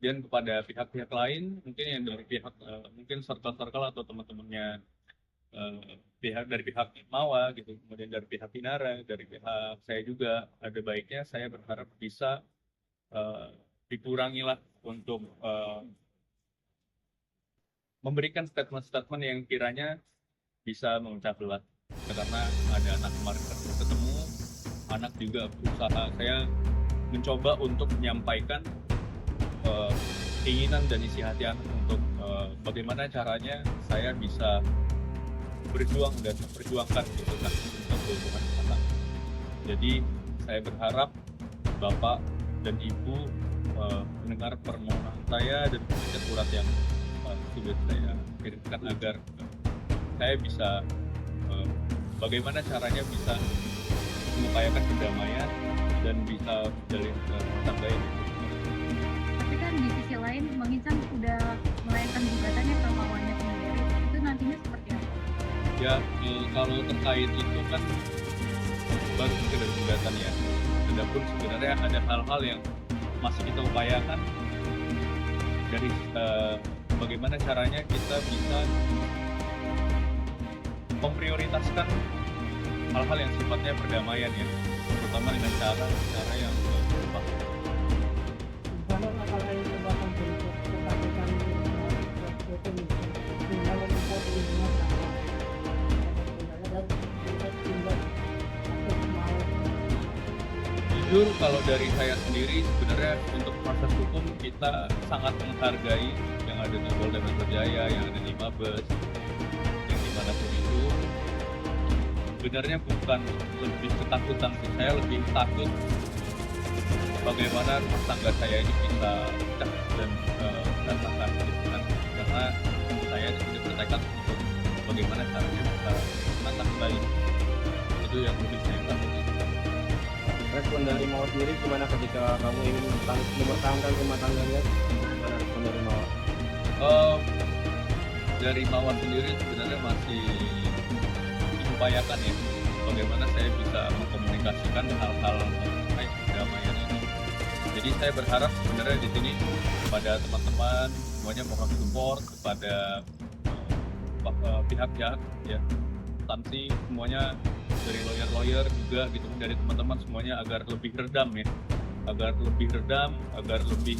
Kemudian kepada pihak-pihak lain, mungkin yang dari pihak mungkin circle-circle atau teman-temannya dari pihak Mawa gitu, kemudian dari pihak Inara, dari pihak saya juga ada baiknya saya berharap bisa eh, dikurangilah untuk memberikan statement-statement yang kiranya bisa memecah belah. Karena ada anak kemarin ketemu, anak juga berusaha, saya mencoba untuk menyampaikan eh, keinginan dan isi hati anak untuk bagaimana caranya saya bisa berjuang dan memperjuangkan gitu kan untuk kebutuhan anak. Jadi saya berharap Bapak dan Ibu mendengar permohonan saya dan membaca surat yang sudah saya kirimkan agar saya bisa eh, bagaimana caranya bisa mengupayakan perdamaian dan bisa menjalin rumah tangga yang Tapi kan di sisi lain Bang Insan udah melayangkan gugatannya ke Mawanya sendiri. Itu nantinya seperti apa? ya. Kalau terkait itu kan baru sekedar gugatan ya. Adapun sebenarnya ada hal-hal yang masih kita upayakan dari bagaimana caranya kita bisa memprioritaskan hal-hal yang sifatnya perdamaian ya, terutama dengan cara yang berubah. Kalau nakalain ko ba kung ganito, kung tinggal po din mo sa Jujur kalau dari saya sendiri sebenarnya untuk proses hukum kita sangat menghargai yang ada di Polda Metro Jaya, yang ada di Mabes, yang dimanapun itu. Sebenarnya bukan lebih ketakutan sih, saya lebih takut bagaimana rumah tangga saya ini bisa pecah dan berantakan gitu kan. Karena saya sudah bertekad untuk bagaimana caranya bisa menata kembali. Itu yang lebih saya takuti. Respon dari Mawar sendiri gimana ketika kamu ingin mempertahankan rumah tangganya? Gimana respon dari Mawar? Dari Mawar sendiri sebenarnya masih diupayakan ya bagaimana saya bisa mengkomunikasikan hal-hal terkait perdamaian ini. Jadi saya berharap sebenarnya di sini kepada teman-teman semuanya mohon support kepada pihak-pihak ya, instansi semuanya, dari lawyer-lawyer juga gitu, dari teman-teman semuanya agar lebih redam ya, agar lebih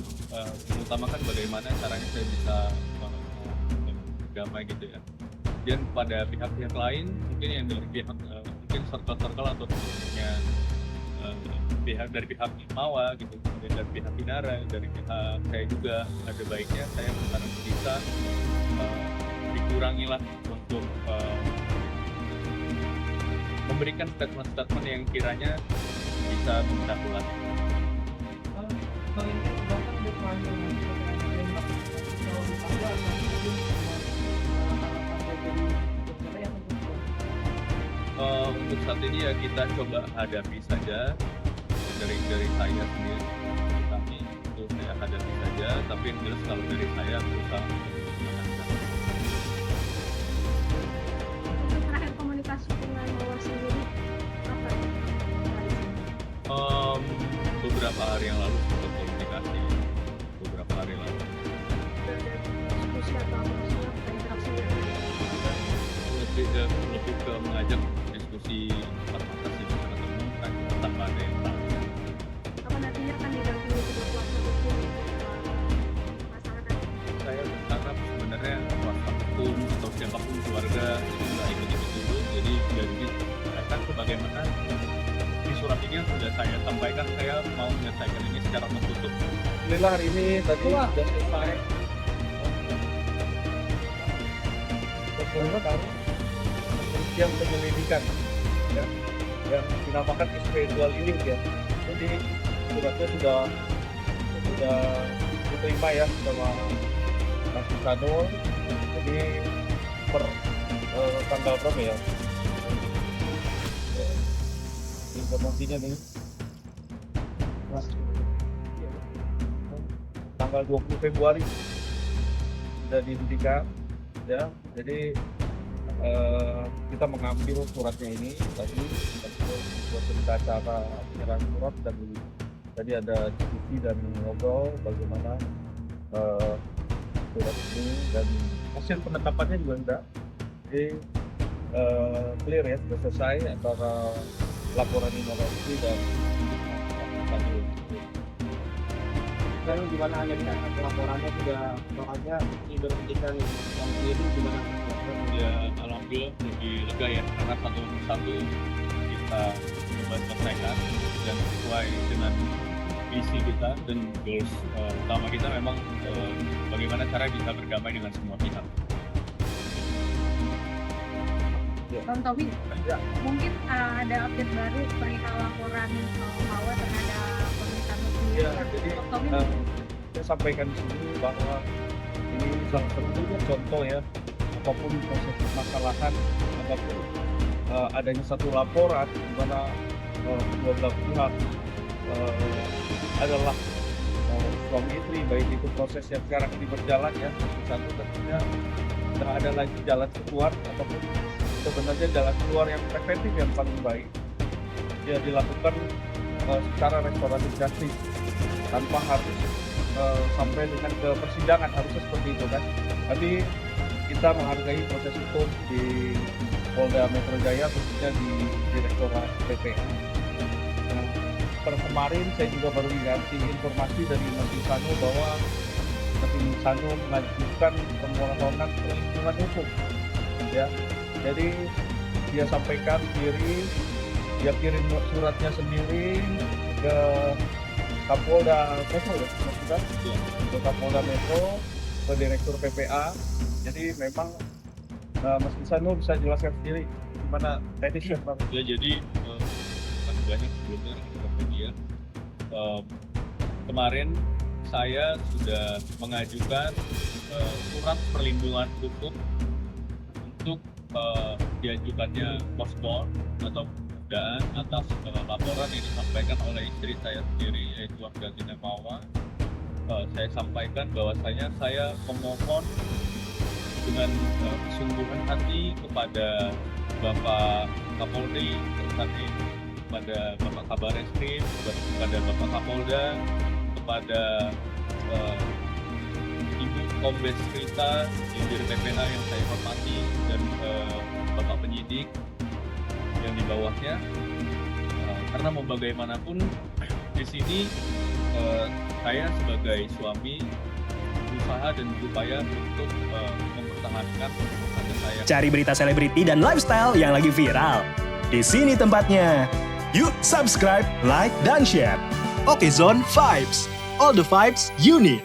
mengutamakan bagaimana caranya saya bisa damai gitu ya. Dan pada pihak-pihak lain mungkin yang dari pihak mungkin circle-circle atau teman-temannya dari pihak Mawa gitu, kemudian dari pihak Inara, dari pihak saya juga ada baiknya saya berharap bisa dikurangilah untuk memberikan statement-statement yang kiranya bisa memecah belah. Kalau ini bahkan udah panjang tembak kalau ditambah atau mungkin Untuk saat ini ya kita coba hadapi saja dari saya sendiri, kami itu saya hadapi saja, tapi yang jelas kalau dari saya berusaha untuk menenangkan. Untuk terakhir komunikasi dengan Mawa sendiri apa ya? Beberapa hari yang lalu sempat komunikasi, beberapa hari lalu Ada diskusi atau apa sih interaksi lebih ke mengajak diskusi empat mata sih, karena ketemu kan tanpa ada yang tahu. apa nantinya akan didampingi kedua kuasa hukum pasangan Saya berharap sebenarnya kuasa hukum atau siapapun keluarga itu nggak ikut-ikut dulu, jadi dari kan sebagaimana di surat ini yang sudah saya sampaikan, saya mau menyelesaikan ini secara tertutup. Alhamdulillah hari ini tadi sudah selesai. kan yang penyelidikan ya, yang dinamakan spiritual ini ya. Jadi suratnya sudah diterima ya sama Mas Sanul. Jadi per tanggal berapa ya? Informasinya nih. Mas, tanggal 20 Februari sudah dihentikan ya. Jadi kita mengambil suratnya ini tadi buat berita acara penyerahan surat, dan tadi ada diskusi dan ngobrol bagaimana dan hasil penetapannya juga udah clear ya, sudah selesai antara laporan inovasi dan tadi. Sekarang gimana akhirnya laporannya sudah soalnya diberhentikan yang sendiri gimana? Ya alhamdulillah lebih lega ya, karena satu persatu kita coba selesaikan dan sesuai dengan visi kita dan goals utama kita memang bagaimana cara bisa berdamai dengan semua pihak. Bang Tommy, mungkin ada update baru perihal laporan Hawa terhadap pemerintahan sendiri. Ya, jadi Bang Tommy, saya sampaikan di sini bahwa ini salah satunya contoh ya, apapun proses permasalahan, apapun adanya satu laporan di mana kedua belah pihak adalah suami istri, baik itu proses yang sekarang ini berjalan ya, satu tentunya tidak ada lagi jalan keluar ataupun sebenarnya jalan keluar yang preventif yang paling baik ya dilakukan secara restoratif justice tanpa harus sampai dengan ke persidangan, harusnya seperti itu kan. Tapi kita menghargai proses hukum di Polda Metro Jaya, khususnya di Direktorat PPA. Nah, per kemarin saya juga baru dikasih informasi dari Mas Insano bahwa Mas Insano mengajukan permohonan perlindungan hukum ya. Jadi dia sampaikan sendiri, dia kirim suratnya sendiri ke Kapolda Metro ya, maksudnya ke Kapolda Metro, ke Direktur PPA. Jadi memang Mas Insano bisa jelaskan sendiri gimana teknisnya Pak. Ya jadi kasih banyak sebelumnya rekan media. Kemarin saya sudah mengajukan surat perlindungan hukum untuk diajukannya pospon atau penundaan atas laporan yang disampaikan oleh istri saya sendiri, yaitu warga Tinemawa. Saya sampaikan bahwasanya saya memohon dengan kesungguhan hati kepada Bapak Kapolri, terus nanti kepada Bapak Kabar Eskrim, kepada Bapak Kapolda, kepada Ibu Kombes Rita, Dirjen PPA yang saya hormati, dan Bapak penyidik yang di bawahnya, karena mau bagaimanapun di sini saya sebagai suami berusaha dan berupaya untuk mempertahankan keluarga saya. Cari berita selebriti dan lifestyle yang lagi viral. Di sini tempatnya. Yuk subscribe, like, dan share. Oke Zone Vibes. All the vibes you need.